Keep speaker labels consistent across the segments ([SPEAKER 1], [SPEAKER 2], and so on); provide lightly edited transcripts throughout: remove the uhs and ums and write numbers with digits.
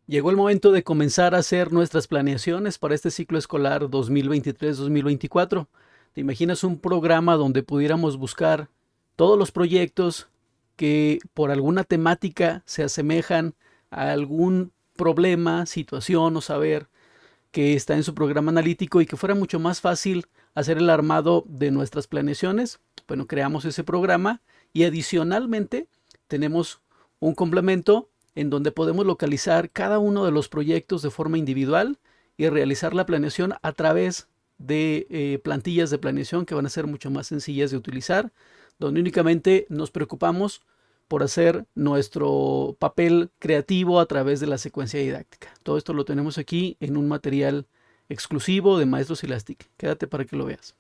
[SPEAKER 1] Llegó el momento de comenzar a hacer nuestras planeaciones para este ciclo escolar 2023-2024. ¿Te imaginas un programa donde pudiéramos buscar todos los proyectos que por alguna temática se asemejan a algún problema, situación o saber que está en su programa analítico y que fuera mucho más fácil hacer el armado de nuestras planeaciones? Bueno, creamos ese programa y adicionalmente tenemos un complemento en donde podemos localizar cada uno de los proyectos de forma individual y realizar la planeación a través de plantillas de planeación que van a ser mucho más sencillas de utilizar, donde únicamente nos preocupamos por hacer nuestro papel creativo a través de la secuencia didáctica. Todo esto lo tenemos aquí en un material exclusivo de Maestros Elastic. Quédate para que lo veas.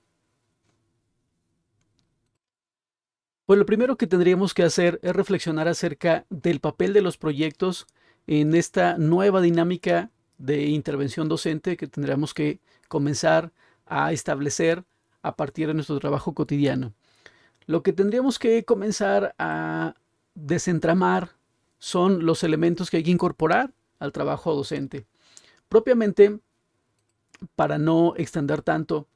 [SPEAKER 1] Pues lo primero que tendríamos que hacer es reflexionar acerca del papel de los proyectos en esta nueva dinámica de intervención docente que tendríamos que comenzar a establecer a partir de nuestro trabajo cotidiano. Lo que tendríamos que comenzar a desentramar son los elementos que hay que incorporar al trabajo docente. Propiamente, para no extender tanto,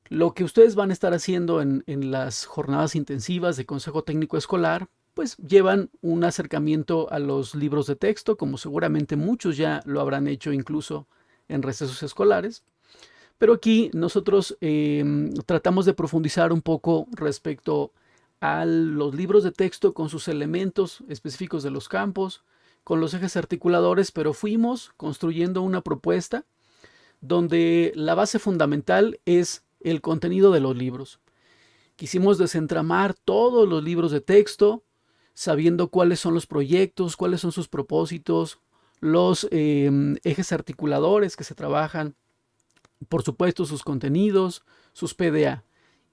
[SPEAKER 1] lo que ustedes van a estar haciendo en las jornadas intensivas de Consejo Técnico Escolar, pues llevan un acercamiento a los libros de texto, como seguramente muchos ya lo habrán hecho incluso en recesos escolares. Pero aquí nosotros tratamos de profundizar un poco respecto a los libros de texto con sus elementos específicos de los campos, con los ejes articuladores, pero fuimos construyendo una propuesta donde la base fundamental es el contenido de los libros. Quisimos desentramar todos los libros de texto, sabiendo cuáles son los proyectos, cuáles son sus propósitos, los ejes articuladores que se trabajan, por supuesto sus contenidos, sus PDA.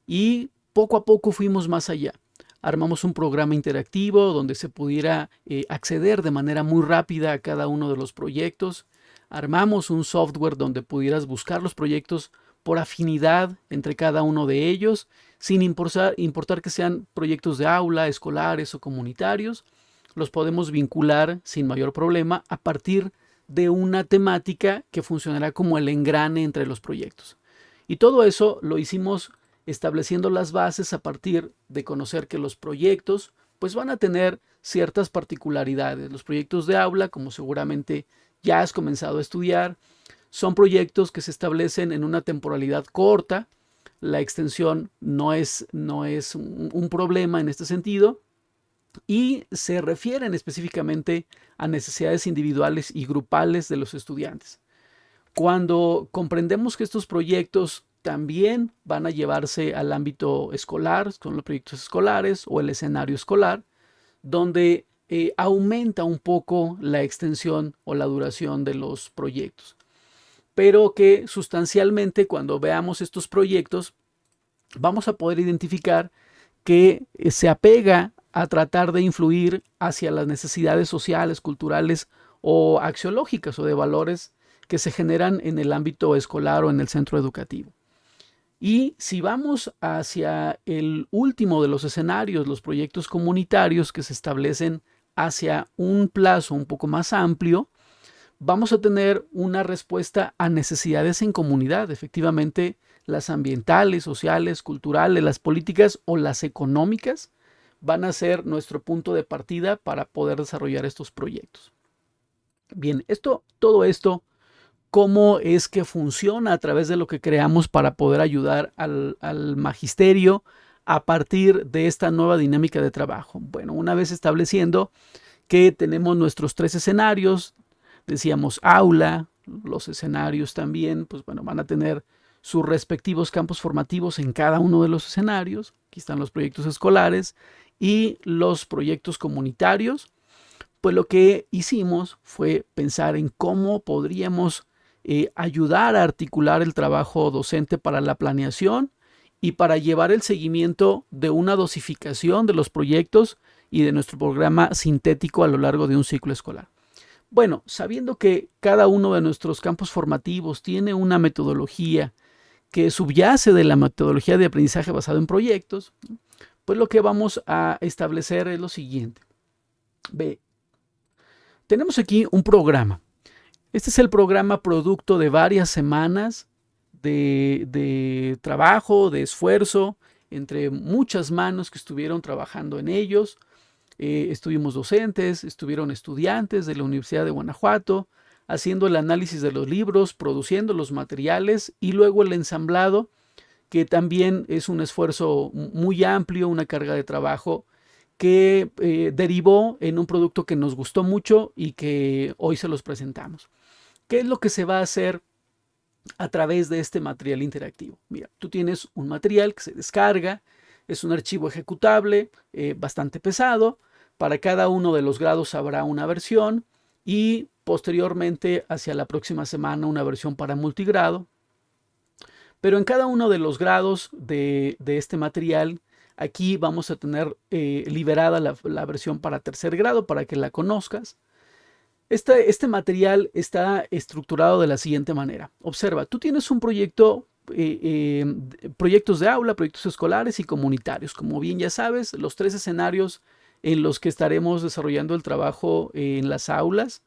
[SPEAKER 1] Y poco a poco fuimos más allá. Armamos un programa interactivo donde se pudiera acceder de manera muy rápida a cada uno de los proyectos. Armamos un software donde pudieras buscar los proyectos por afinidad entre cada uno de ellos, sin importar que sean proyectos de aula, escolares o comunitarios. Los podemos vincular sin mayor problema a partir de una temática que funcionará como el engrane entre los proyectos. Y todo eso lo hicimos estableciendo las bases a partir de conocer que los proyectos pues van a tener ciertas particularidades. Los proyectos de aula, como seguramente ya has comenzado a estudiar, son proyectos que se establecen en una temporalidad corta. La extensión no es un problema en este sentido y se refieren específicamente a necesidades individuales y grupales de los estudiantes. Cuando comprendemos que estos proyectos también van a llevarse al ámbito escolar, con los proyectos escolares o el escenario escolar, donde aumenta un poco la extensión o la duración de los proyectos. Pero que sustancialmente cuando veamos estos proyectos vamos a poder identificar que se apega a tratar de influir hacia las necesidades sociales, culturales o axiológicas o de valores que se generan en el ámbito escolar o en el centro educativo. Y si vamos hacia el último de los escenarios, los proyectos comunitarios que se establecen hacia un plazo un poco más amplio, vamos a tener una respuesta a necesidades en comunidad, efectivamente las ambientales, sociales, culturales, las políticas o las económicas van a ser nuestro punto de partida para poder desarrollar estos proyectos. Bien, todo esto, ¿cómo es que funciona a través de lo que creamos para poder ayudar al magisterio a partir de esta nueva dinámica de trabajo? Bueno, una vez estableciendo que tenemos nuestros tres escenarios, decíamos aula, los escenarios también, pues bueno, van a tener sus respectivos campos formativos en cada uno de los escenarios. Aquí están los proyectos escolares y los proyectos comunitarios. Pues lo que hicimos fue pensar en cómo podríamos ayudar a articular el trabajo docente para la planeación y para llevar el seguimiento de una dosificación de los proyectos y de nuestro programa sintético a lo largo de un ciclo escolar. Bueno, sabiendo que cada uno de nuestros campos formativos tiene una metodología que subyace de la metodología de aprendizaje basado en proyectos, pues lo que vamos a establecer es lo siguiente. Ve, Tenemos aquí un programa. Este es el programa producto de varias semanas de trabajo, de esfuerzo, entre muchas manos que estuvieron trabajando en ellos. Estuvimos docentes, estuvieron estudiantes de la Universidad de Guanajuato, haciendo el análisis de los libros, produciendo los materiales y luego el ensamblado, que también es un esfuerzo muy amplio, una carga de trabajo que derivó en un producto que nos gustó mucho y que hoy se los presentamos. ¿Qué es lo que se va a hacer a través de este material interactivo? Mira, tú tienes un material que se descarga, es un archivo ejecutable bastante pesado. Para cada uno de los grados habrá una versión y posteriormente hacia la próxima semana una versión para multigrado. Pero en cada uno de los grados de este material, aquí vamos a tener liberada la versión para tercer grado para que la conozcas. Este material está estructurado de la siguiente manera. Observa, tú tienes un proyecto, proyectos de aula, proyectos escolares y comunitarios. Como bien ya sabes, los 3 escenarios en los que estaremos desarrollando el trabajo en las aulas,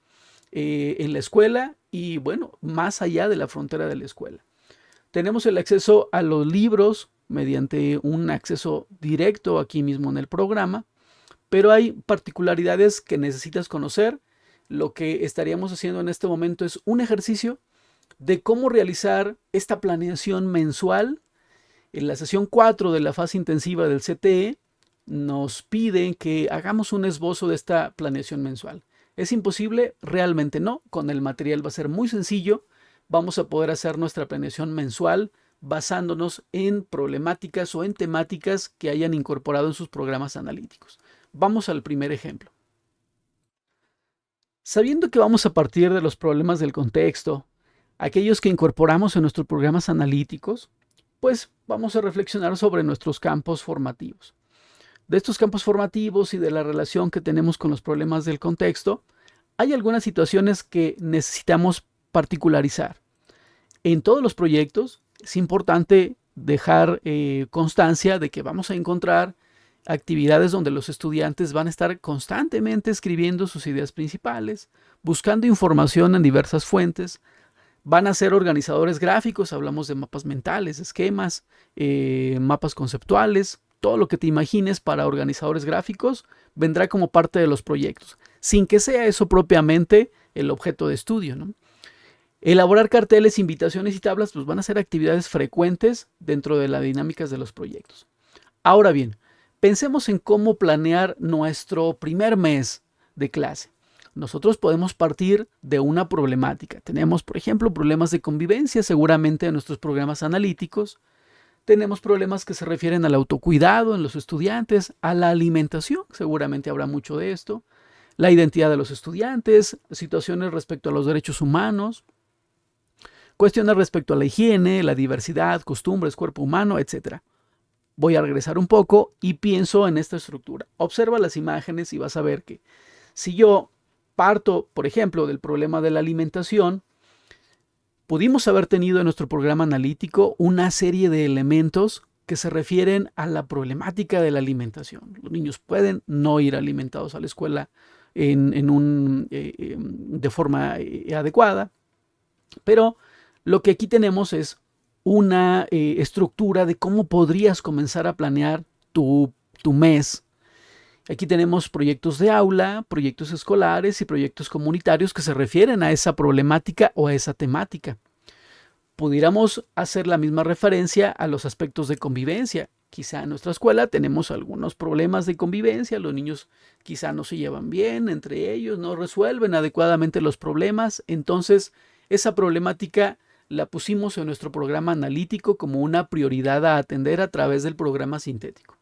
[SPEAKER 1] en la escuela y, bueno, más allá de la frontera de la escuela. Tenemos el acceso a los libros mediante un acceso directo aquí mismo en el programa, pero hay particularidades que necesitas conocer. Lo que estaríamos haciendo en este momento es un ejercicio de cómo realizar esta planeación mensual. En la sesión 4 de la fase intensiva del CTE nos piden que hagamos un esbozo de esta planeación mensual. ¿Es imposible? Realmente no. Con el material va a ser muy sencillo. Vamos a poder hacer nuestra planeación mensual basándonos en problemáticas o en temáticas que hayan incorporado en sus programas analíticos. Vamos al primer ejemplo. Sabiendo que vamos a partir de los problemas del contexto, aquellos que incorporamos en nuestros programas analíticos, pues vamos a reflexionar sobre nuestros campos formativos. De estos campos formativos y de la relación que tenemos con los problemas del contexto, hay algunas situaciones que necesitamos particularizar. En todos los proyectos es importante dejar constancia de que vamos a encontrar actividades donde los estudiantes van a estar constantemente escribiendo sus ideas principales, buscando información en diversas fuentes, van a ser organizadores gráficos, hablamos de mapas mentales, esquemas, mapas conceptuales, todo lo que te imagines para organizadores gráficos vendrá como parte de los proyectos, sin que sea eso propiamente el objeto de estudio, ¿no? Elaborar carteles, invitaciones y tablas pues van a ser actividades frecuentes dentro de las dinámicas de los proyectos. Ahora bien, pensemos en cómo planear nuestro primer mes de clase. Nosotros podemos partir de una problemática. Tenemos, por ejemplo, problemas de convivencia seguramente en nuestros programas analíticos. Tenemos problemas que se refieren al autocuidado en los estudiantes, a la alimentación, seguramente habrá mucho de esto, la identidad de los estudiantes, situaciones respecto a los derechos humanos, cuestiones respecto a la higiene, la diversidad, costumbres, cuerpo humano, etc. Voy a regresar un poco y pienso en esta estructura. Observa las imágenes y vas a ver que si yo parto, por ejemplo, del problema de la alimentación, pudimos haber tenido en nuestro programa analítico una serie de elementos que se refieren a la problemática de la alimentación. Los niños pueden no ir alimentados a la escuela de forma adecuada, pero lo que aquí tenemos es una estructura de cómo podrías comenzar a planear tu mes. Aquí tenemos proyectos de aula, proyectos escolares y proyectos comunitarios que se refieren a esa problemática o a esa temática. Pudiéramos hacer la misma referencia a los aspectos de convivencia. Quizá en nuestra escuela tenemos algunos problemas de convivencia, los niños quizá no se llevan bien entre ellos, no resuelven adecuadamente los problemas, entonces esa problemática la pusimos en nuestro programa analítico como una prioridad a atender a través del programa sintético.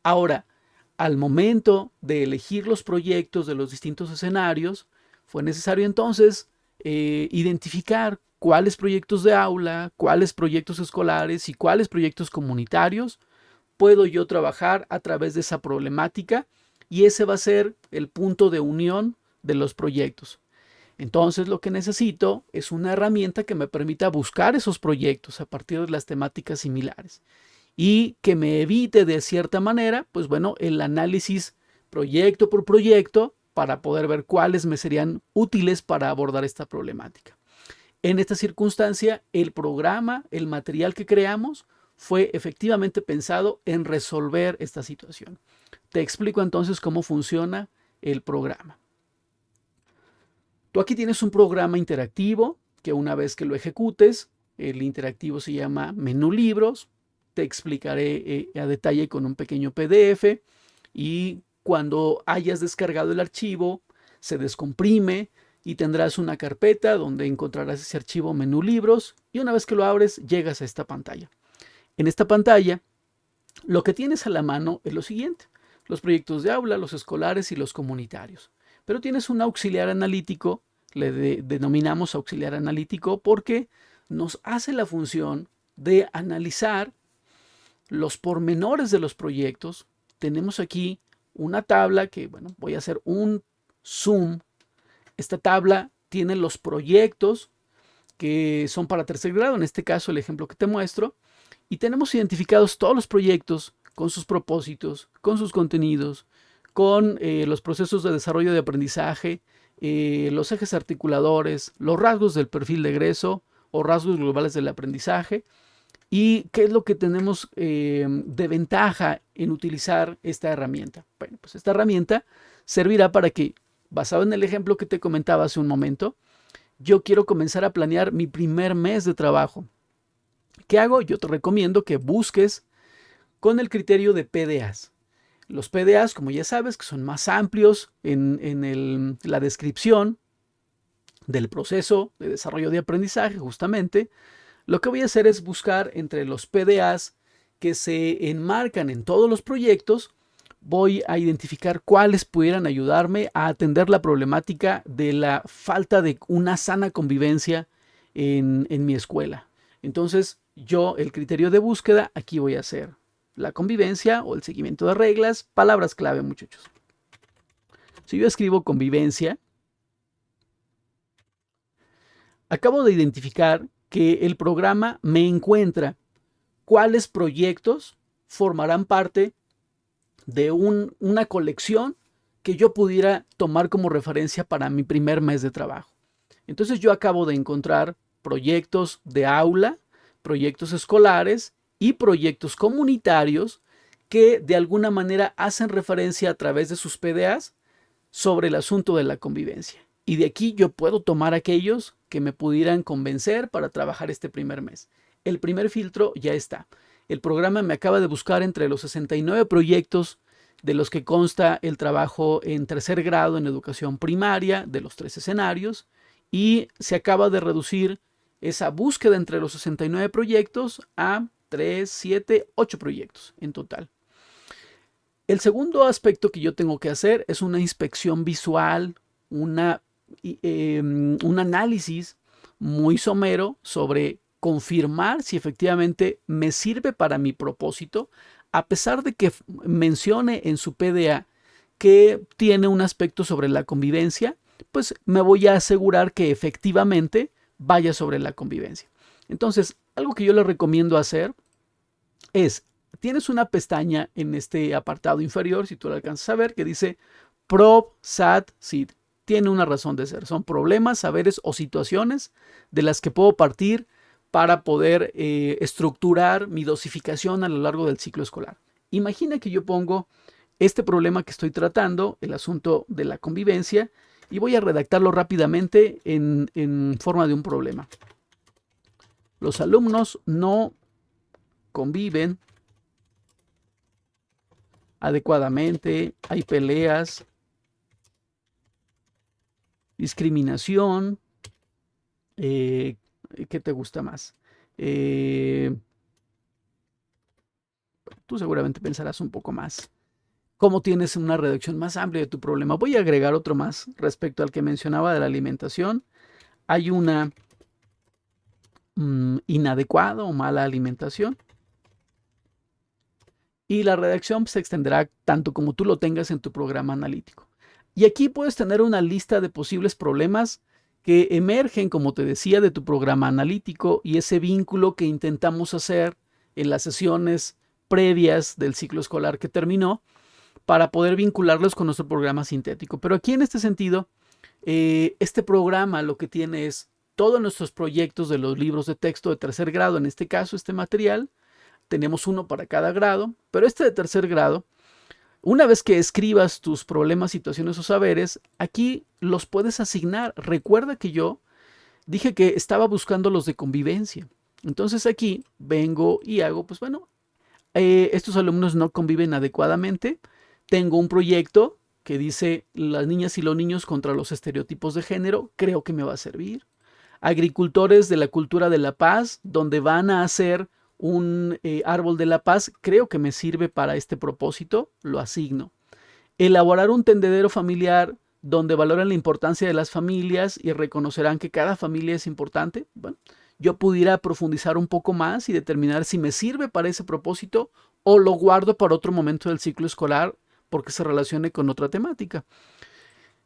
[SPEAKER 1] Ahora, al momento de elegir los proyectos de los distintos escenarios, fue necesario entonces identificar cuáles proyectos de aula, cuáles proyectos escolares y cuáles proyectos comunitarios puedo yo trabajar a través de esa problemática, y ese va a ser el punto de unión de los proyectos. Entonces lo que necesito es una herramienta que me permita buscar esos proyectos a partir de las temáticas similares y que me evite de cierta manera, pues bueno, el análisis proyecto por proyecto para poder ver cuáles me serían útiles para abordar esta problemática. En esta circunstancia, el programa, el material que creamos, fue efectivamente pensado en resolver esta situación. Te explico entonces cómo funciona el programa. Tú aquí tienes un programa interactivo que una vez que lo ejecutes, el interactivo se llama Menú Libros. Te explicaré a detalle con un pequeño PDF y cuando hayas descargado el archivo, se descomprime y tendrás una carpeta donde encontrarás ese archivo Menú Libros y una vez que lo abres, llegas a esta pantalla. En esta pantalla, lo que tienes a la mano es lo siguiente: los proyectos de aula, los escolares y los comunitarios. Pero tienes un auxiliar analítico, le denominamos auxiliar analítico porque nos hace la función de analizar los pormenores de los proyectos. Tenemos aquí una tabla que, bueno, voy a hacer un zoom. Esta tabla tiene los proyectos que son para tercer grado, en este caso el ejemplo que te muestro, y tenemos identificados todos los proyectos con sus propósitos, con sus contenidos, con los procesos de desarrollo de aprendizaje, los ejes articuladores, los rasgos del perfil de egreso o rasgos globales del aprendizaje. ¿Y qué es lo que tenemos de ventaja en utilizar esta herramienta? Bueno, pues esta herramienta servirá para que, basado en el ejemplo que te comentaba hace un momento, yo quiero comenzar a planear mi primer mes de trabajo. ¿Qué hago? Yo te recomiendo que busques con el criterio de PDAs. Los PDAs, como ya sabes, que son más amplios en la descripción del proceso de desarrollo de aprendizaje, justamente. Lo que voy a hacer es buscar entre los PDAs que se enmarcan en todos los proyectos. Voy a identificar cuáles pudieran ayudarme a atender la problemática de la falta de una sana convivencia en mi escuela. Entonces, yo, el criterio de búsqueda, aquí voy a hacer la convivencia o el seguimiento de reglas, palabras clave, muchachos. Si yo escribo convivencia, acabo de identificar que el programa me encuentra cuáles proyectos formarán parte de una colección que yo pudiera tomar como referencia para mi primer mes de trabajo. Entonces yo acabo de encontrar proyectos de aula, proyectos escolares y proyectos comunitarios que de alguna manera hacen referencia a través de sus PDAs sobre el asunto de la convivencia. Y de aquí yo puedo tomar aquellos que me pudieran convencer para trabajar este primer mes. El primer filtro ya está. El programa me acaba de buscar entre los 69 proyectos de los que consta el trabajo en tercer grado en educación primaria de los 3 escenarios y se acaba de reducir esa búsqueda entre los 69 proyectos a 3, 7, 8 proyectos en total. El segundo aspecto que yo tengo que hacer es una inspección visual, un análisis muy somero sobre confirmar si efectivamente me sirve para mi propósito, a pesar de que mencione en su PDA que tiene un aspecto sobre la convivencia, pues me voy a asegurar que efectivamente vaya sobre la convivencia. Entonces, algo que yo le recomiendo hacer es, tienes una pestaña en este apartado inferior, si tú lo alcanzas a ver, que dice Prob, SAT, SID. Tiene una razón de ser. Son problemas, saberes o situaciones de las que puedo partir para poder estructurar mi dosificación a lo largo del ciclo escolar. Imagina que yo pongo este problema que estoy tratando, el asunto de la convivencia, y voy a redactarlo rápidamente en forma de un problema. Los alumnos no conviven adecuadamente, hay peleas, discriminación, ¿qué te gusta más? Tú seguramente pensarás un poco más. ¿Cómo tienes una redacción más amplia de tu problema? Voy a agregar otro más respecto al que mencionaba de la alimentación. Hay una inadecuada o mala alimentación. Y la redacción se extenderá tanto como tú lo tengas en tu programa analítico. Y aquí puedes tener una lista de posibles problemas que emergen, como te decía, de tu programa analítico y ese vínculo que intentamos hacer en las sesiones previas del ciclo escolar que terminó, para poder vincularlos con nuestro programa sintético. Pero aquí en este sentido, este programa lo que tiene es todos nuestros proyectos de los libros de texto de tercer grado, en este caso este material, tenemos uno para cada grado, pero este de tercer grado, una vez que escribas tus problemas, situaciones o saberes, aquí los puedes asignar. Recuerda que yo dije que estaba buscando los de convivencia. Entonces aquí vengo y hago, pues bueno, estos alumnos no conviven adecuadamente. Tengo un proyecto que dice las niñas y los niños contra los estereotipos de género. Creo que me va a servir. Agricultores de la cultura de la paz, donde van a hacer un árbol de la paz. Creo que me sirve para este propósito. Lo asigno. Elaborar un tendedero familiar donde valoran la importancia de las familias y reconocerán que cada familia es importante. Bueno, yo pudiera profundizar un poco más y determinar si me sirve para ese propósito o lo guardo para otro momento del ciclo escolar porque se relacione con otra temática.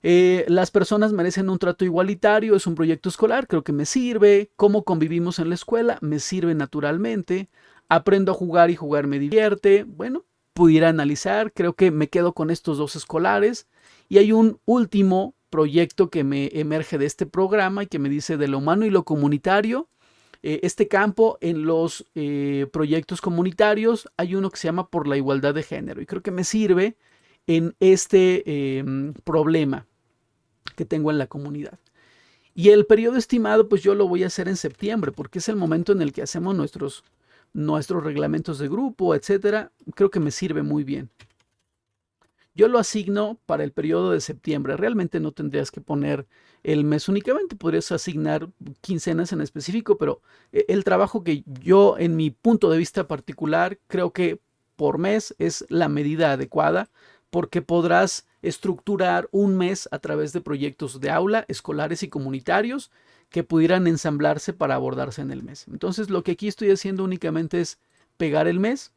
[SPEAKER 1] Las personas merecen un trato igualitario, es un proyecto escolar, creo que me sirve. Cómo convivimos en la escuela, me sirve naturalmente. Aprendo a jugar y jugar me divierte. Bueno, pudiera analizar, creo que me quedo con estos dos escolares. Y hay un último proyecto que me emerge de este programa y que me dice de lo humano y lo comunitario. Este campo en los proyectos comunitarios hay uno que se llama por la igualdad de género y creo que me sirve en este problema que tengo en la comunidad. Y el periodo estimado, pues yo lo voy a hacer en septiembre, porque es el momento en el que hacemos nuestros reglamentos de grupo, etcétera. Creo que me sirve muy bien. Yo lo asigno para el periodo de septiembre. Realmente no tendrías que poner el mes únicamente, podrías asignar quincenas en específico, pero el trabajo que yo, en mi punto de vista particular, creo que por mes es la medida adecuada, porque podrás estructurar un mes a través de proyectos de aula, escolares y comunitarios que pudieran ensamblarse para abordarse en el mes. Entonces, lo que aquí estoy haciendo únicamente es pegar el mes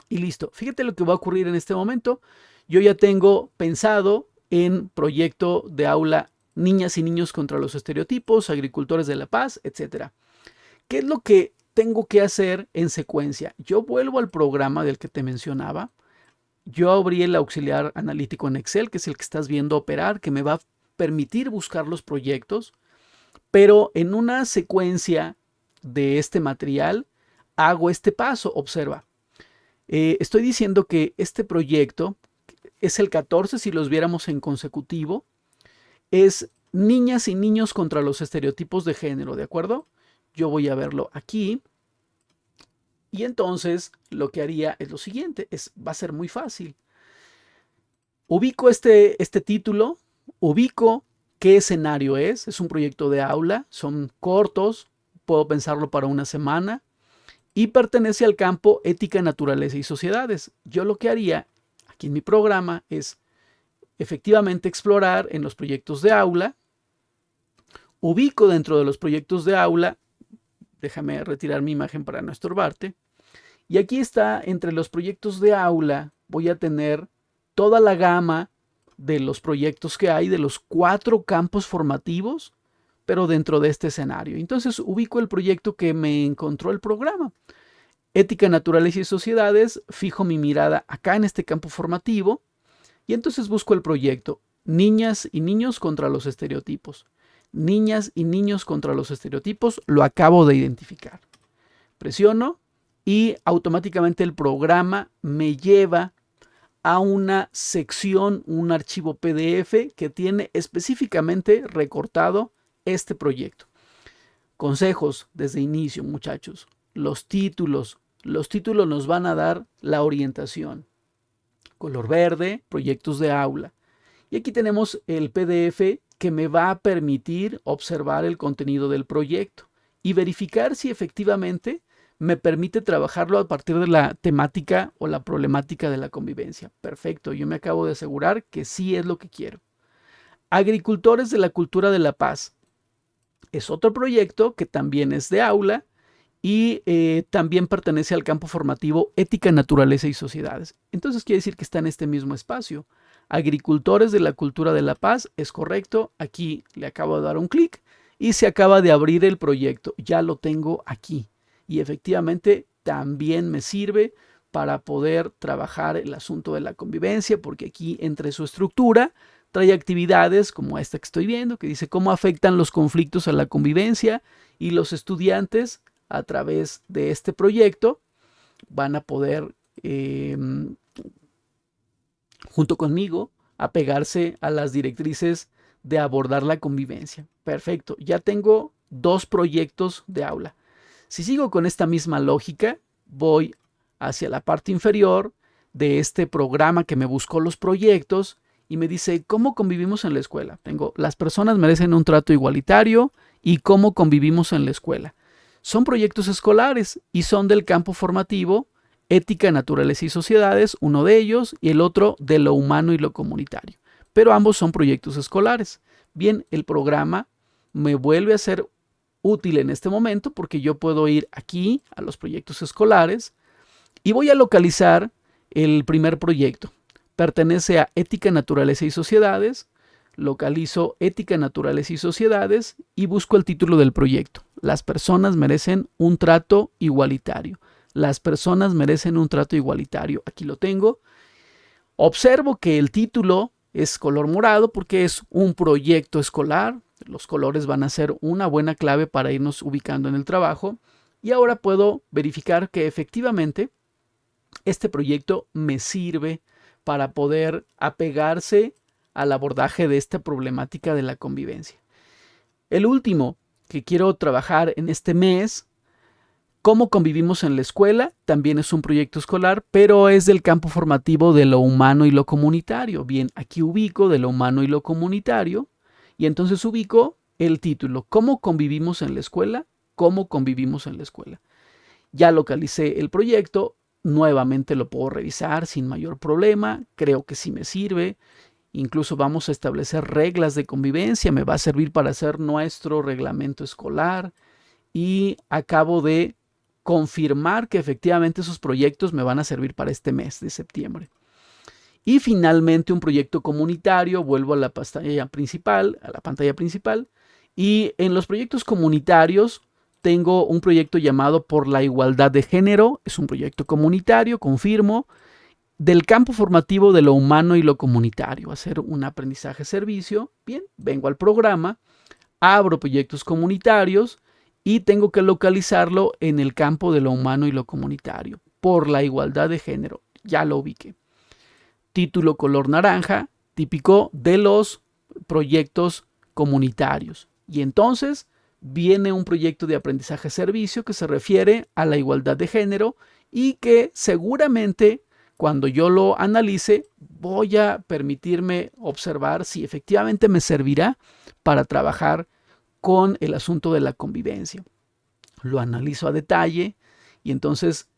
[SPEAKER 1] y listo. Fíjate lo que va a ocurrir en este momento. Yo ya tengo pensado en proyecto de aula niñas y niños contra los estereotipos, agricultores de la paz, etc. ¿Qué es lo que tengo que hacer en secuencia? Yo vuelvo al programa del que te mencionaba. Yo abrí el auxiliar analítico en Excel, que es el que estás viendo operar, que me va a permitir buscar los proyectos, pero en una secuencia de este material hago este paso. Observa, estoy diciendo que este proyecto es el 14 si los viéramos en consecutivo, es niñas y niños contra los estereotipos de género, ¿de acuerdo? Yo voy a verlo aquí. Y entonces lo que haría es lo siguiente, va a ser muy fácil. Ubico este título, ubico qué escenario es un proyecto de aula, son cortos, puedo pensarlo para una semana y pertenece al campo ética, naturaleza y sociedades. Yo lo que haría aquí en mi programa es efectivamente explorar en los proyectos de aula, ubico dentro de los proyectos de aula, déjame retirar mi imagen para no estorbarte. Y aquí está, entre los proyectos de aula, voy a tener toda la gama de los proyectos que hay, de los 4 campos formativos, pero dentro de este escenario. Entonces ubico el proyecto que me encontró el programa. Ética, naturaleza y sociedades, fijo mi mirada acá en este campo formativo y entonces busco el proyecto niñas y niños contra los estereotipos. Niñas y niños contra los estereotipos, lo acabo de identificar. Presiono y automáticamente el programa me lleva a una sección, un archivo PDF que tiene específicamente recortado este proyecto. Consejos desde inicio, muchachos. Los títulos nos van a dar la orientación. Color verde, proyectos de aula. Y aquí tenemos el PDF que me va a permitir observar el contenido del proyecto y verificar si efectivamente me permite trabajarlo a partir de la temática o la problemática de la convivencia. Perfecto, yo me acabo de asegurar que sí es lo que quiero. Agricultores de la cultura de la paz. Es otro proyecto que también es de aula y también pertenece al campo formativo ética, naturaleza y sociedades. Entonces quiere decir que está en este mismo espacio. Agricultores de la cultura de la paz, es correcto. Aquí le acabo de dar un clic y se acaba de abrir el proyecto. Ya lo tengo aquí. Y efectivamente también me sirve para poder trabajar el asunto de la convivencia, porque aquí entre su estructura trae actividades como esta que estoy viendo, que dice cómo afectan los conflictos a la convivencia, y los estudiantes a través de este proyecto van a poder, junto conmigo, apegarse a las directrices de abordar la convivencia. Perfecto, ya tengo 2 proyectos de aula. Si sigo con esta misma lógica, voy hacia la parte inferior de este programa que me buscó los proyectos y me dice cómo convivimos en la escuela. Tengo las personas merecen un trato igualitario y cómo convivimos en la escuela. Son proyectos escolares y son del campo formativo Ética, Naturaleza y Sociedades, uno de ellos, y el otro de lo humano y lo comunitario. Pero ambos son proyectos escolares. Bien, el programa me vuelve a ser útil en este momento porque yo puedo ir aquí a los proyectos escolares y voy a localizar el primer proyecto. Pertenece a Ética, Naturaleza y Sociedades. Localizo Ética, Naturaleza y Sociedades y busco el título del proyecto. Las personas merecen un trato igualitario. Las personas merecen un trato igualitario. Aquí lo tengo. Observo que el título es color morado porque es un proyecto escolar. Los colores van a ser una buena clave para irnos ubicando en el trabajo. Y ahora puedo verificar que efectivamente este proyecto me sirve para poder apegarse al abordaje de esta problemática de la convivencia. El último que quiero trabajar en este mes, cómo convivimos en la escuela, también es un proyecto escolar, pero es del campo formativo de lo humano y lo comunitario. Bien, aquí ubico de lo humano y lo comunitario y entonces ubico el título, ¿cómo convivimos en la escuela? ¿Cómo convivimos en la escuela? Ya localicé el proyecto, nuevamente lo puedo revisar sin mayor problema, creo que sí me sirve. Incluso vamos a establecer reglas de convivencia, me va a servir para hacer nuestro reglamento escolar y acabo de confirmar que efectivamente esos proyectos me van a servir para este mes de septiembre. Y finalmente un proyecto comunitario, vuelvo a la pantalla principal, y en los proyectos comunitarios tengo un proyecto llamado Por la Igualdad de Género, es un proyecto comunitario, confirmo, del campo formativo de lo humano y lo comunitario, hacer un aprendizaje servicio. Bien, vengo al programa, abro proyectos comunitarios y tengo que localizarlo en el campo de lo humano y lo comunitario. Por la igualdad de género, ya lo ubiqué. Título color naranja, típico de los proyectos comunitarios. Y entonces viene un proyecto de aprendizaje servicio que se refiere a la igualdad de género y que seguramente cuando yo lo analice, voy a permitirme observar si efectivamente me servirá para trabajar con el asunto de la convivencia. Lo analizo a detalle y entonces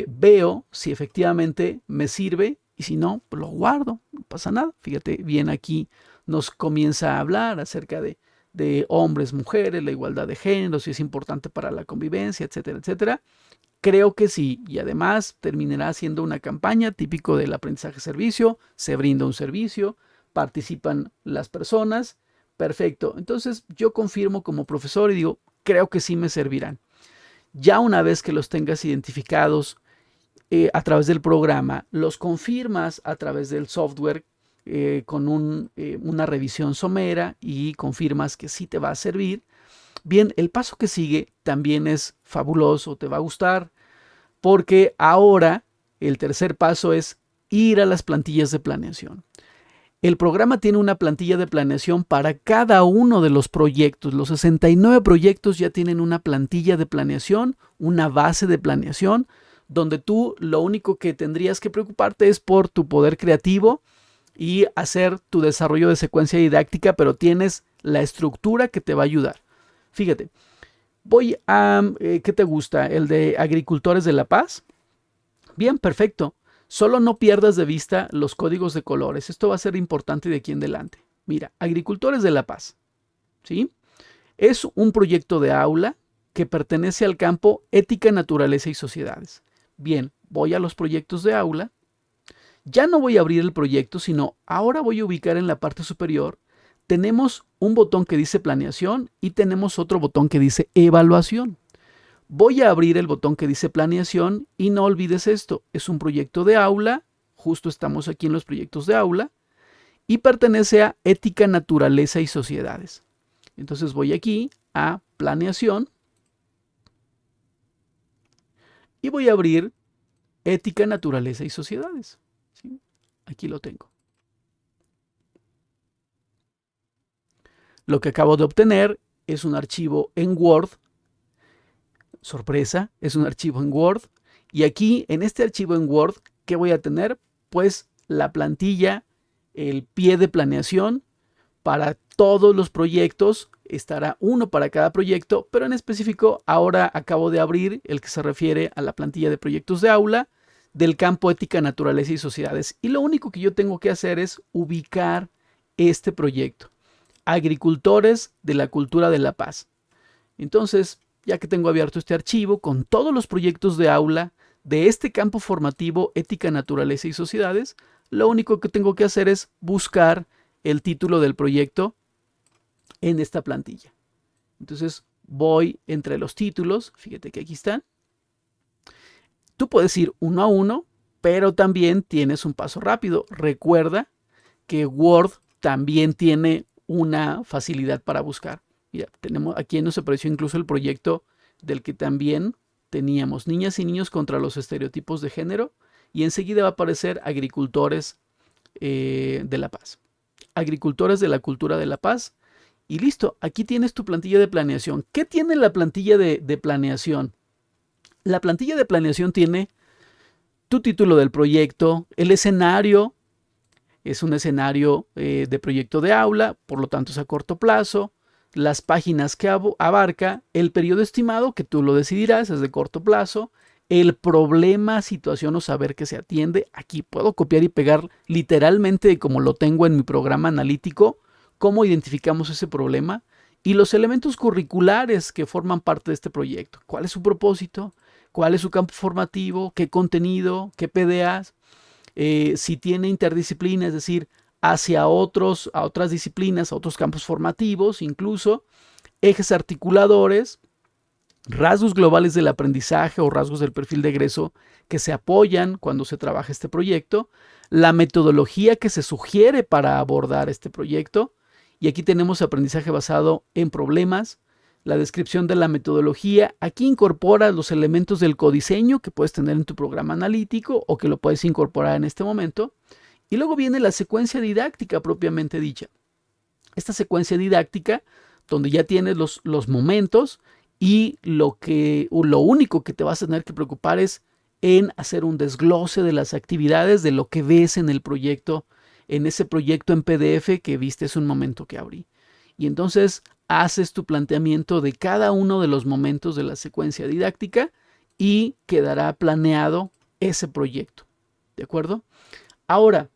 [SPEAKER 1] veo si efectivamente me sirve y si no, pues lo guardo, no pasa nada. Fíjate, bien aquí nos comienza a hablar acerca de hombres, mujeres, la igualdad de género, si es importante para la convivencia, etcétera, etcétera. Creo que sí, y además terminará siendo una campaña típico del aprendizaje servicio, se brinda un servicio, participan las personas, perfecto. Entonces yo confirmo como profesor y digo, creo que sí me servirán. Ya una vez que los tengas identificados a través del programa, los confirmas a través del software con una revisión somera y confirmas que sí te va a servir. Bien, el paso que sigue también es fabuloso, te va a gustar, porque ahora el tercer paso es ir a las plantillas de planeación. El programa tiene una plantilla de planeación para cada uno de los proyectos. Los 69 proyectos ya tienen una plantilla de planeación, una base de planeación, donde tú lo único que tendrías que preocuparte es por tu poder creativo y hacer tu desarrollo de secuencia didáctica, pero tienes la estructura que te va a ayudar. Fíjate, voy a, ¿qué te gusta? ¿El de Agricultores de la Paz? Bien, perfecto. Solo no pierdas de vista los códigos de colores. Esto va a ser importante de aquí en adelante. Mira, Agricultores de la Paz, ¿sí? Es un proyecto de aula que pertenece al campo Ética, Naturaleza y Sociedades. Bien, voy a los proyectos de aula. Ya no voy a abrir el proyecto, sino ahora voy a ubicar en la parte superior. Tenemos un botón que dice planeación y tenemos otro botón que dice evaluación. Voy a abrir el botón que dice planeación y no olvides esto, es un proyecto de aula, justo estamos aquí en los proyectos de aula, y pertenece a ética, naturaleza y sociedades. Entonces voy aquí a planeación y voy a abrir ética, naturaleza y sociedades. ¿Sí? Aquí lo tengo. Lo que acabo de obtener es un archivo en Word. Sorpresa, es un archivo en Word. Y aquí, en este archivo en Word, ¿qué voy a tener? Pues la plantilla, el pie de planeación para todos los proyectos. Estará uno para cada proyecto, pero en específico ahora acabo de abrir el que se refiere a la plantilla de proyectos de aula del campo ética, naturaleza y sociedades. Y lo único que yo tengo que hacer es ubicar este proyecto. Agricultores de la cultura de la paz. Entonces, ya que tengo abierto este archivo con todos los proyectos de aula de este campo formativo ética, naturaleza y sociedades, lo único que tengo que hacer es buscar el título del proyecto en esta plantilla. Entonces voy entre los títulos, fíjate que aquí están. Tú puedes ir uno a uno, pero también tienes un paso rápido. Recuerda que Word también tiene una facilidad para buscar. Mira, tenemos aquí nos apareció incluso el proyecto del que también teníamos niñas y niños contra los estereotipos de género y enseguida va a aparecer agricultores de la paz. Agricultores de la cultura de la paz y listo, aquí tienes tu plantilla de planeación. ¿Qué tiene la plantilla de planeación? La plantilla de planeación tiene tu título del proyecto, el escenario, es un escenario de proyecto de aula, por lo tanto es a corto plazo, las páginas que abarca, el periodo estimado, que tú lo decidirás, es de corto plazo, el problema, situación o saber que se atiende. Aquí puedo copiar y pegar literalmente como lo tengo en mi programa analítico, cómo identificamos ese problema y los elementos curriculares que forman parte de este proyecto. ¿Cuál es su propósito? ¿Cuál es su campo formativo? ¿Qué contenido? ¿Qué PDAs? Si tiene interdisciplina, es decir, hacia otras disciplinas, a otros campos formativos, incluso ejes articuladores, rasgos globales del aprendizaje o rasgos del perfil de egreso que se apoyan cuando se trabaja este proyecto, la metodología que se sugiere para abordar este proyecto, y aquí tenemos aprendizaje basado en problemas, la descripción de la metodología. Aquí incorporas los elementos del codiseño que puedes tener en tu programa analítico o que lo puedes incorporar en este momento. Y luego viene la secuencia didáctica propiamente dicha. Esta secuencia didáctica, donde ya tienes los momentos y lo único que te vas a tener que preocupar es en hacer un desglose de las actividades, de lo que ves en el proyecto, en ese proyecto en PDF que viste hace un momento que abrí. Y entonces haces tu planteamiento de cada uno de los momentos de la secuencia didáctica y quedará planeado ese proyecto. ¿De acuerdo? Ahora,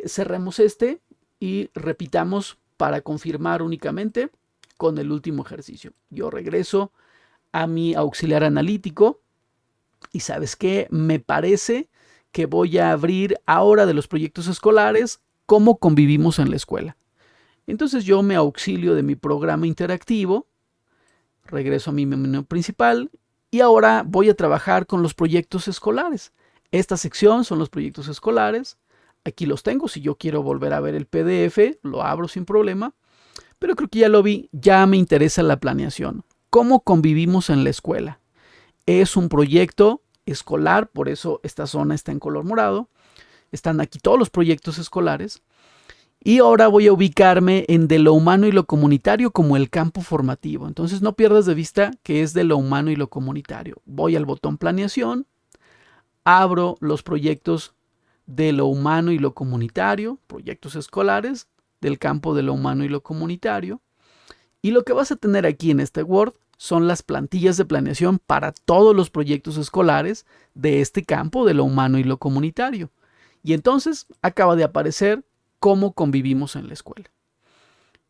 [SPEAKER 1] cerremos este y repitamos para confirmar únicamente con el último ejercicio. Yo regreso a mi auxiliar analítico y ¿sabes qué? Me parece que voy a abrir ahora de los proyectos escolares cómo convivimos en la escuela. Entonces yo me auxilio de mi programa interactivo, regreso a mi menú principal y ahora voy a trabajar con los proyectos escolares. Esta sección son los proyectos escolares. Aquí los tengo. Si yo quiero volver a ver el PDF, lo abro sin problema. Pero creo que ya lo vi. Ya me interesa la planeación. ¿Cómo convivimos en la escuela? Es un proyecto escolar, por eso esta zona está en color morado. Están aquí todos los proyectos escolares. Y ahora voy a ubicarme en de lo humano y lo comunitario como el campo formativo. Entonces no pierdas de vista que es de lo humano y lo comunitario. Voy al botón planeación, abro los proyectos de lo humano y lo comunitario, proyectos escolares del campo de lo humano y lo comunitario. Y lo que vas a tener aquí en este Word son las plantillas de planeación para todos los proyectos escolares de este campo de lo humano y lo comunitario. Y entonces acaba de aparecer cómo convivimos en la escuela.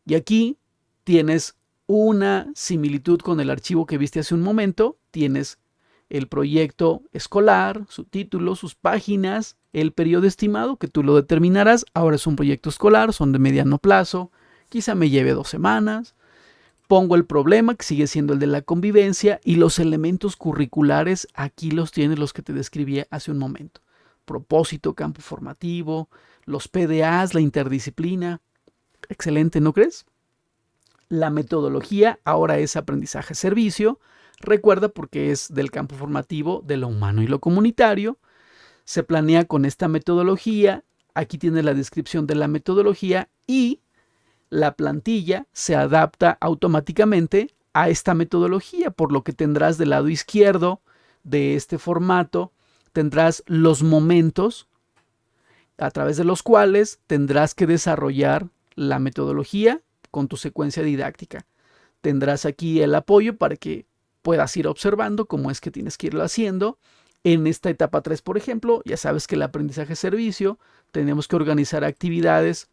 [SPEAKER 1] Y aquí tienes una similitud con el archivo que viste hace un momento. Tienes el proyecto escolar, su título, sus páginas, el periodo estimado que tú lo determinarás. Ahora es un proyecto escolar, son de mediano plazo, quizá me lleve 2 semanas. pongo el problema, que sigue siendo el de la convivencia, y los elementos curriculares, aquí los tienes, los que te describí hace un momento. Propósito, campo formativo, los PDAs, la interdisciplina. Excelente, ¿no crees? La metodología ahora es aprendizaje-servicio. Recuerda, porque es del campo formativo de lo humano y lo comunitario. Se planea con esta metodología. Aquí tienes la descripción de la metodología y la plantilla se adapta automáticamente a esta metodología, por lo que tendrás del lado izquierdo de este formato, tendrás los momentos a través de los cuales tendrás que desarrollar la metodología con tu secuencia didáctica. Tendrás aquí el apoyo para que puedas ir observando cómo es que tienes que irlo haciendo. En esta etapa 3, por ejemplo, ya sabes que el aprendizaje-servicio, tenemos que organizar actividades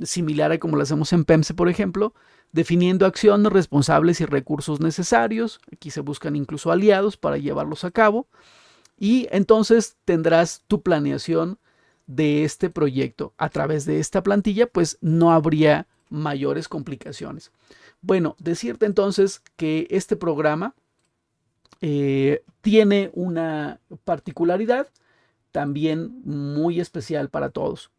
[SPEAKER 1] similar a como lo hacemos en PEMSE, por ejemplo, definiendo acciones, responsables y recursos necesarios. Aquí se buscan incluso aliados para llevarlos a cabo. Y entonces tendrás tu planeación de este proyecto. A través de esta plantilla, pues no habría mayores complicaciones. Bueno, decirte entonces que este programa tiene una particularidad también muy especial para todos.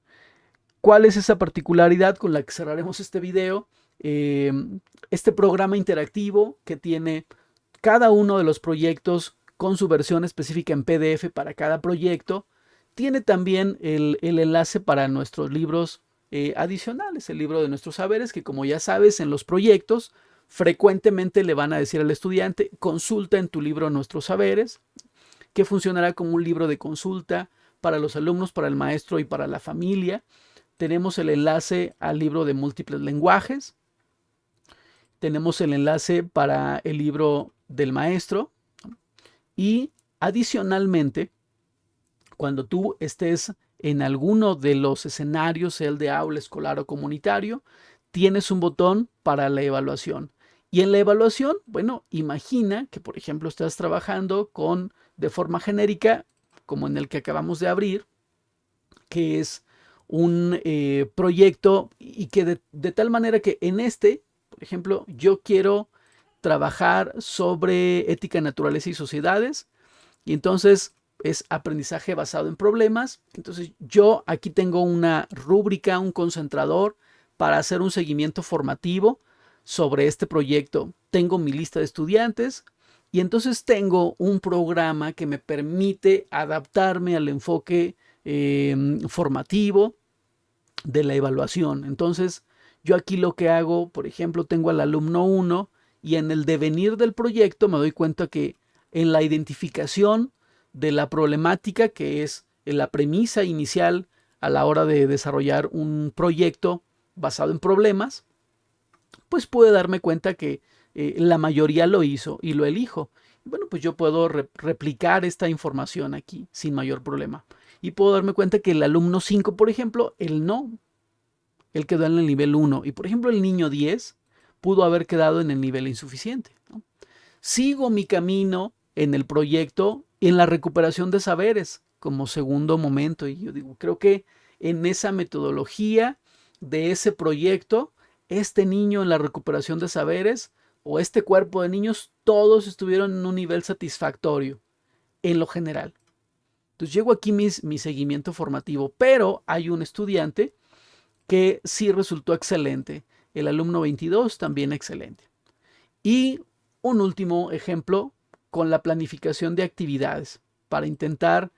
[SPEAKER 1] ¿Cuál es esa particularidad con la que cerraremos este video? Este programa interactivo que tiene cada uno de los proyectos con su versión específica en PDF para cada proyecto, tiene también el enlace para nuestros libros adicionales, el libro de nuestros saberes, que como ya sabes, en los proyectos frecuentemente le van a decir al estudiante, consulta en tu libro Nuestros Saberes, que funcionará como un libro de consulta para los alumnos, para el maestro y para la familia. Tenemos el enlace al libro de múltiples lenguajes. Tenemos el enlace para el libro del maestro. Y adicionalmente, cuando tú estés en alguno de los escenarios, sea el de aula, escolar o comunitario, tienes un botón para la evaluación. Y en la evaluación, bueno, imagina que, por ejemplo, estás trabajando de forma genérica, como en el que acabamos de abrir, que es un proyecto y que de tal manera que en este, por ejemplo, yo quiero trabajar sobre ética, naturaleza y sociedades, y entonces es aprendizaje basado en problemas. Entonces yo aquí tengo una rúbrica, un concentrador para hacer un seguimiento formativo sobre este proyecto. Tengo mi lista de estudiantes y entonces tengo un programa que me permite adaptarme al enfoque formativo de la evaluación. Entonces yo aquí lo que hago, por ejemplo, tengo al alumno 1 y en el devenir del proyecto me doy cuenta que en la identificación de la problemática, que es la premisa inicial a la hora de desarrollar un proyecto basado en problemas, pues puedo darme cuenta que la mayoría lo hizo y lo elijo. Bueno, pues yo puedo replicar esta información aquí sin mayor problema. Y puedo darme cuenta que el alumno 5, por ejemplo, él quedó en el nivel 1. Y por ejemplo, el niño 10 pudo haber quedado en el nivel insuficiente, ¿no? Sigo mi camino en el proyecto en la recuperación de saberes como segundo momento. Y yo digo, creo que en esa metodología de ese proyecto, este niño en la recuperación de saberes o este cuerpo de niños, todos estuvieron en un nivel satisfactorio en lo general. Entonces llego aquí mi seguimiento formativo, pero hay un estudiante que sí resultó excelente. El alumno 22 también excelente. Y un último ejemplo con la planificación de actividades para intentar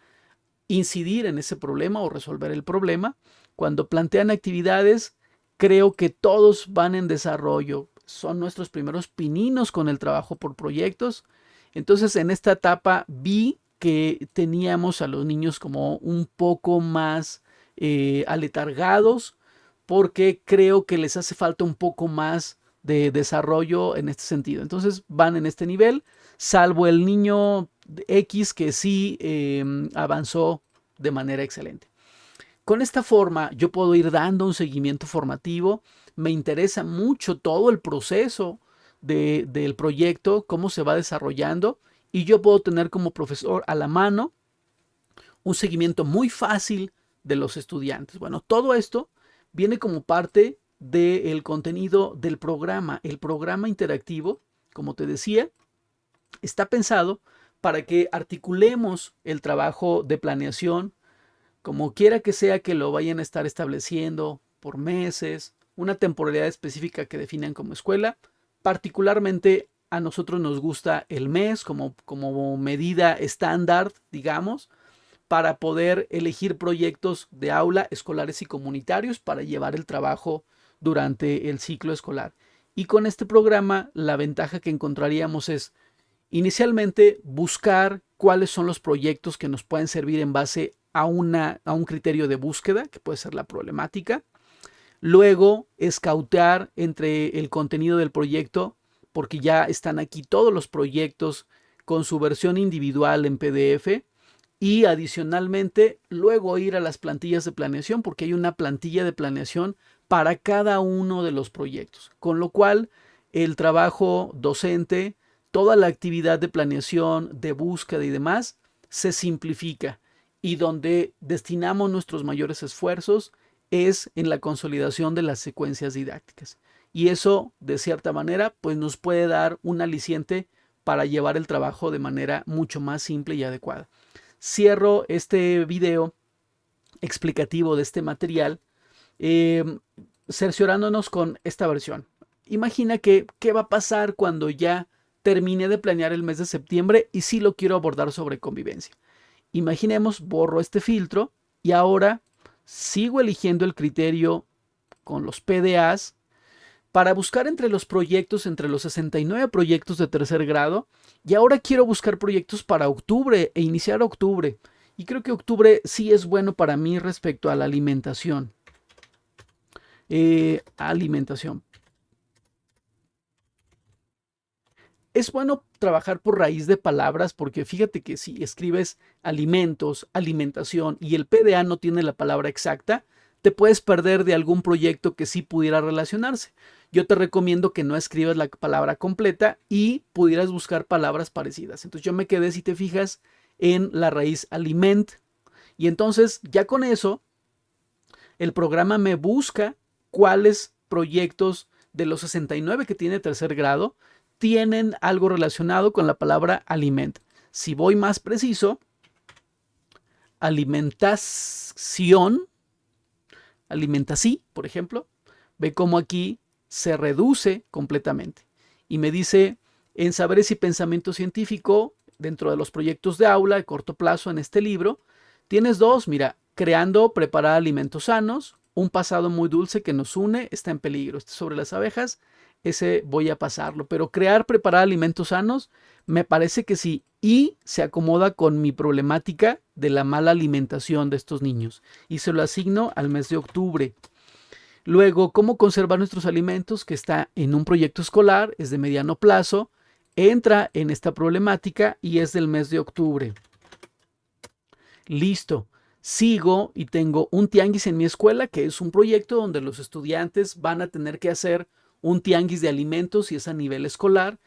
[SPEAKER 1] incidir en ese problema o resolver el problema. Cuando plantean actividades, creo que todos van en desarrollo. Son nuestros primeros pininos con el trabajo por proyectos. Entonces, en esta etapa vi que teníamos a los niños como un poco más aletargados, porque creo que les hace falta un poco más de desarrollo en este sentido. Entonces van en este nivel, salvo el niño X que sí avanzó de manera excelente. Con esta forma yo puedo ir dando un seguimiento formativo. Me interesa mucho todo el proceso del proyecto, cómo se va desarrollando, y yo puedo tener como profesor a la mano un seguimiento muy fácil de los estudiantes. Bueno, todo esto viene como parte del contenido del programa. El programa interactivo, como te decía, está pensado para que articulemos el trabajo de planeación, como quiera que sea que lo vayan a estar estableciendo por meses, una temporalidad específica que definan como escuela. Particularmente a nosotros nos gusta el mes como medida estándar, digamos, para poder elegir proyectos de aula escolares y comunitarios para llevar el trabajo durante el ciclo escolar. Y con este programa la ventaja que encontraríamos es inicialmente buscar cuáles son los proyectos que nos pueden servir en base a un criterio de búsqueda, que puede ser la problemática. Luego, escautear entre el contenido del proyecto, porque ya están aquí todos los proyectos con su versión individual en PDF. Y adicionalmente, luego ir a las plantillas de planeación, porque hay una plantilla de planeación para cada uno de los proyectos. Con lo cual, el trabajo docente, toda la actividad de planeación, de búsqueda y demás, se simplifica. Y donde destinamos nuestros mayores esfuerzos es en la consolidación de las secuencias didácticas. Y eso, de cierta manera, pues nos puede dar un aliciente para llevar el trabajo de manera mucho más simple y adecuada. Cierro este video explicativo de este material cerciorándonos con esta versión. Imagina que qué va a pasar cuando ya termine de planear el mes de septiembre y sí lo quiero abordar sobre convivencia. Imaginemos, borro este filtro y ahora sigo eligiendo el criterio con los PDAs para buscar entre los proyectos, entre los 69 proyectos de tercer grado, y ahora quiero buscar proyectos para octubre e iniciar octubre. Y creo que octubre sí es bueno para mí respecto a la alimentación. Alimentación. Es bueno trabajar por raíz de palabras porque fíjate que si escribes alimentos, alimentación y el PDA no tiene la palabra exacta, te puedes perder de algún proyecto que sí pudiera relacionarse. Yo te recomiendo que no escribas la palabra completa y pudieras buscar palabras parecidas. Entonces yo me quedé, si te fijas, en la raíz aliment. Y entonces ya con eso, el programa me busca cuáles proyectos de los 69 que tiene tercer grado tienen algo relacionado con la palabra aliment. Si voy más preciso, alimentación, alimentací, por ejemplo, ve cómo aquí se reduce completamente. Y me dice, en Saberes y Pensamiento Científico, dentro de los proyectos de aula de corto plazo en este libro, tienes dos, mira, creando, preparar alimentos sanos, un pasado muy dulce que nos une, está en peligro. Este sobre las abejas, ese voy a pasarlo. Pero crear, preparar alimentos sanos, me parece que sí. Y se acomoda con mi problemática de la mala alimentación de estos niños. Y se lo asigno al mes de octubre. Luego, cómo conservar nuestros alimentos, que está en un proyecto escolar, es de mediano plazo, entra en esta problemática y es del mes de octubre. Listo. Sigo y tengo un tianguis en mi escuela, que es un proyecto donde los estudiantes van a tener que hacer un tianguis de alimentos y es a nivel escolar.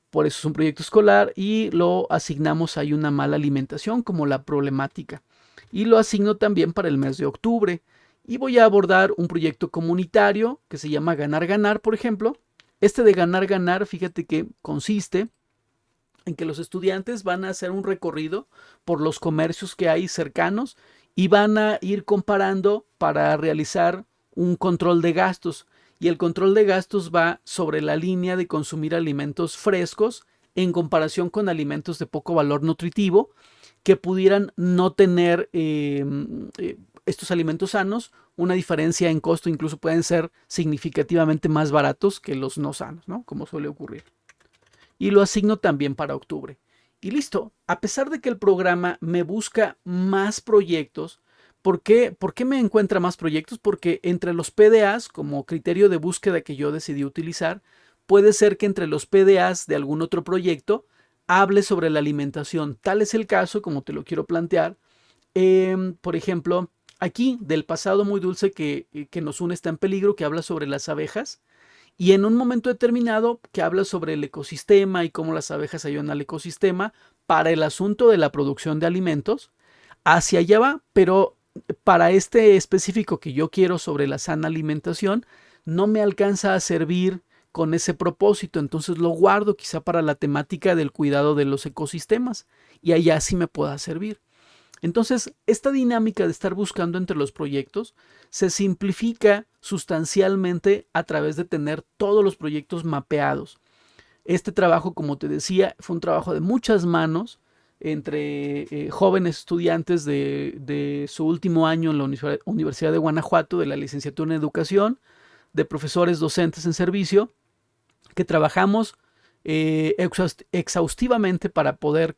[SPEAKER 1] Por eso es un proyecto escolar y lo asignamos ahí una mala alimentación como la problemática. Y lo asigno también para el mes de octubre. Y voy a abordar un proyecto comunitario que se llama Ganar Ganar, por ejemplo. Este de Ganar Ganar, fíjate que consiste en que los estudiantes van a hacer un recorrido por los comercios que hay cercanos y van a ir comparando para realizar un control de gastos. Y el control de gastos va sobre la línea de consumir alimentos frescos en comparación con alimentos de poco valor nutritivo que pudieran no tener estos alimentos sanos, una diferencia en costo, incluso pueden ser significativamente más baratos que los no sanos, ¿no? Como suele ocurrir. Y lo asigno también para octubre. Y listo, a pesar de que el programa me busca más proyectos, ¿por qué me encuentra más proyectos? Porque entre los PDAs, como criterio de búsqueda que yo decidí utilizar, puede ser que entre los PDAs de algún otro proyecto hable sobre la alimentación. Tal es el caso, como te lo quiero plantear. Por ejemplo, aquí del pasado muy dulce que nos une está en peligro, que habla sobre las abejas. Y en un momento determinado que habla sobre el ecosistema y cómo las abejas ayudan al ecosistema para el asunto de la producción de alimentos, hacia allá va, pero para este específico que yo quiero sobre la sana alimentación, no me alcanza a servir con ese propósito, entonces lo guardo quizá para la temática del cuidado de los ecosistemas y allá sí me pueda servir. Entonces, esta dinámica de estar buscando entre los proyectos se simplifica sustancialmente a través de tener todos los proyectos mapeados. Este trabajo, como te decía, fue un trabajo de muchas manos entre jóvenes estudiantes de su último año en la Universidad de Guanajuato, de la licenciatura en educación, de profesores docentes en servicio, que trabajamos exhaustivamente para poder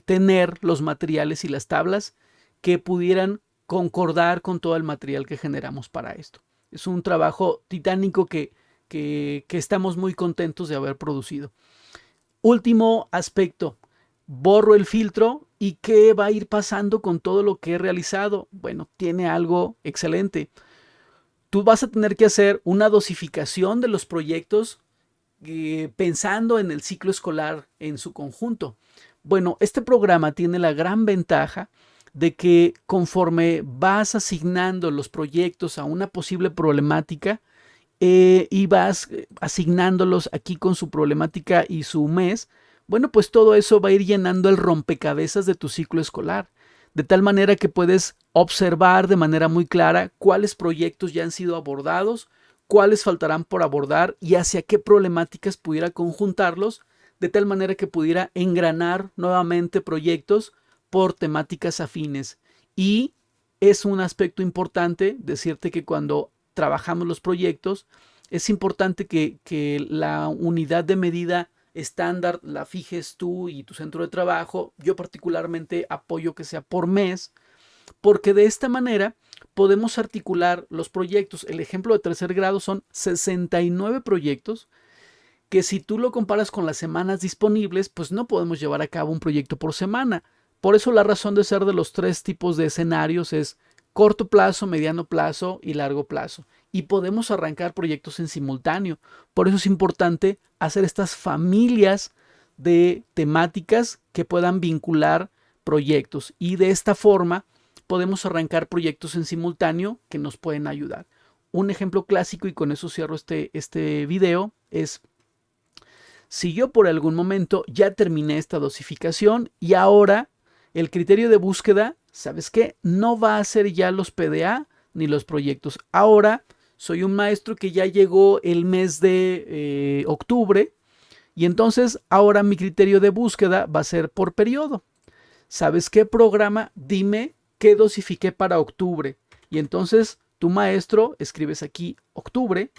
[SPEAKER 1] tener los materiales y las tablas que pudieran concordar con todo el material que generamos para esto. Es un trabajo titánico que estamos muy contentos de haber producido. Último aspecto, borro el filtro y ¿qué va a ir pasando con todo lo que he realizado? Bueno, tiene algo excelente. Tú vas a tener que hacer una dosificación de los proyectos pensando en el ciclo escolar en su conjunto. Bueno, este programa tiene la gran ventaja de que conforme vas asignando los proyectos a una posible problemática y vas asignándolos aquí con su problemática y su mes, bueno, pues todo eso va a ir llenando el rompecabezas de tu ciclo escolar, de tal manera que puedes observar de manera muy clara cuáles proyectos ya han sido abordados, cuáles faltarán por abordar y hacia qué problemáticas pudiera conjuntarlos, de tal manera que pudiera engranar nuevamente proyectos por temáticas afines. Y es un aspecto importante decirte que cuando trabajamos los proyectos, es importante que la unidad de medida estándar la fijes tú y tu centro de trabajo. Yo particularmente apoyo que sea por mes, porque de esta manera podemos articular los proyectos. El ejemplo de tercer grado son 69 proyectos que si tú lo comparas con las semanas disponibles, pues no podemos llevar a cabo un proyecto por semana. Por eso la razón de ser de los tres tipos de escenarios es corto plazo, mediano plazo y largo plazo. Y podemos arrancar proyectos en simultáneo. Por eso es importante hacer estas familias de temáticas que puedan vincular proyectos. Y de esta forma podemos arrancar proyectos en simultáneo que nos pueden ayudar. Un ejemplo clásico, y con eso cierro este video, es si yo por algún momento ya terminé esta dosificación y ahora el criterio de búsqueda, ¿sabes qué? No va a ser ya los PDA ni los proyectos. Ahora soy un maestro que ya llegó el mes de octubre y entonces ahora mi criterio de búsqueda va a ser por periodo. ¿Sabes qué programa? Dime qué dosifiqué para octubre. Y entonces tu maestro escribes aquí octubre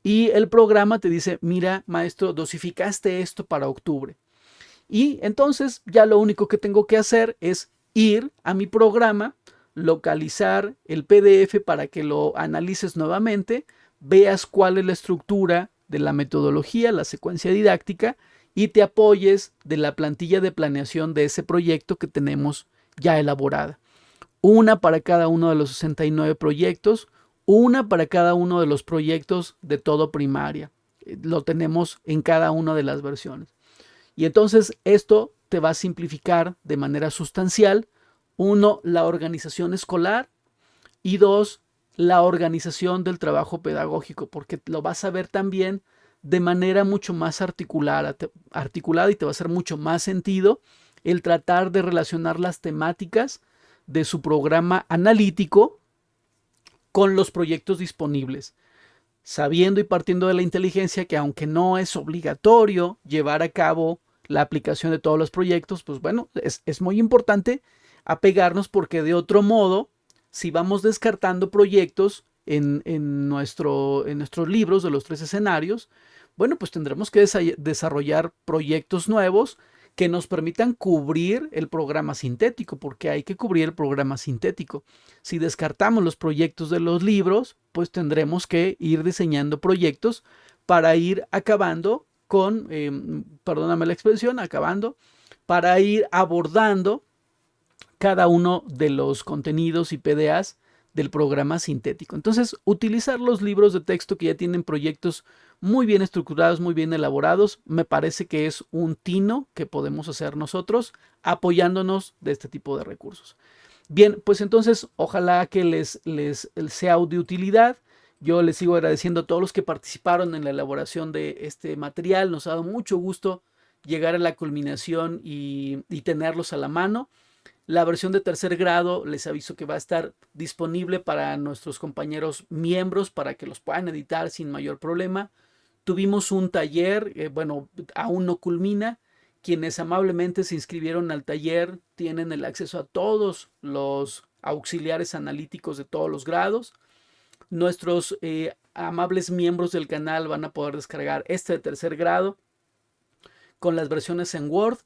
[SPEAKER 1] y el programa te dice, mira maestro, dosificaste esto para octubre. Y entonces ya lo único que tengo que hacer es ir a mi programa, localizar el PDF para que lo analices nuevamente, veas cuál es la estructura de la metodología, la secuencia didáctica y te apoyes de la plantilla de planeación de ese proyecto que tenemos ya elaborada. Una para cada uno de los 69 proyectos, una para cada uno de los proyectos de todo primaria. Lo tenemos en cada una de las versiones. Y entonces esto te va a simplificar de manera sustancial, uno, la organización escolar y dos, la organización del trabajo pedagógico, porque lo vas a ver también de manera mucho más articulada y te va a hacer mucho más sentido el tratar de relacionar las temáticas de su programa analítico con los proyectos disponibles, sabiendo y partiendo de la inteligencia que aunque no es obligatorio llevar a cabo la aplicación de todos los proyectos, pues bueno, es muy importante apegarnos porque de otro modo, si vamos descartando proyectos en nuestros libros de los 3 escenarios, bueno, pues tendremos que desarrollar proyectos nuevos que nos permitan cubrir el programa sintético, porque hay que cubrir el programa sintético. Si descartamos los proyectos de los libros, pues tendremos que ir diseñando proyectos para ir acabando con, perdóname la expresión, para ir abordando cada uno de los contenidos y PDAs del programa sintético. Entonces, utilizar los libros de texto que ya tienen proyectos muy bien estructurados, muy bien elaborados, me parece que es un tino que podemos hacer nosotros apoyándonos de este tipo de recursos. Bien, pues entonces ojalá que les sea de utilidad. Yo les sigo agradeciendo a todos los que participaron en la elaboración de este material. Nos ha dado mucho gusto llegar a la culminación y tenerlos a la mano. La versión de tercer grado les aviso que va a estar disponible para nuestros compañeros miembros para que los puedan editar sin mayor problema. Tuvimos un taller, bueno, aún no culmina. Quienes amablemente se inscribieron al taller tienen el acceso a todos los auxiliares analíticos de todos los grados. Nuestros amables miembros del canal van a poder descargar este de tercer grado con las versiones en Word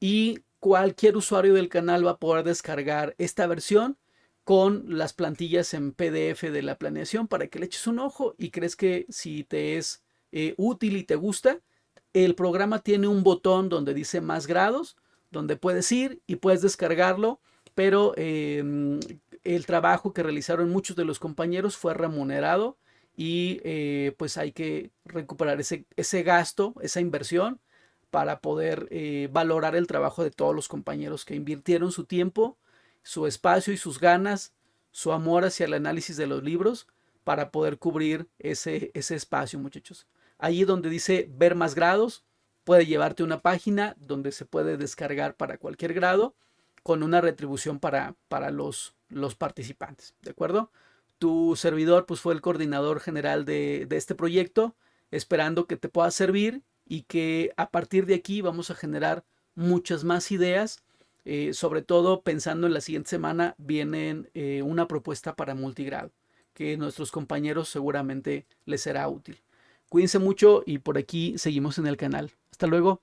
[SPEAKER 1] y cualquier usuario del canal va a poder descargar esta versión con las plantillas en PDF de la planeación para que le eches un ojo y crees que si te es útil y te gusta, el programa tiene un botón donde dice más grados, donde puedes ir y puedes descargarlo, pero el trabajo que realizaron muchos de los compañeros fue remunerado y pues hay que recuperar ese gasto, esa inversión para poder valorar el trabajo de todos los compañeros que invirtieron su tiempo, su espacio y sus ganas, su amor hacia el análisis de los libros para poder cubrir ese espacio, muchachos. Allí donde dice ver más grados, puede llevarte a una página donde se puede descargar para cualquier grado con una retribución para los participantes, ¿de acuerdo? Tu servidor pues fue el coordinador general de este proyecto, esperando que te pueda servir y que a partir de aquí vamos a generar muchas más ideas, sobre todo pensando en la siguiente semana vienen una propuesta para multigrado, que nuestros compañeros seguramente les será útil. Cuídense mucho y por aquí seguimos en el canal. Hasta luego.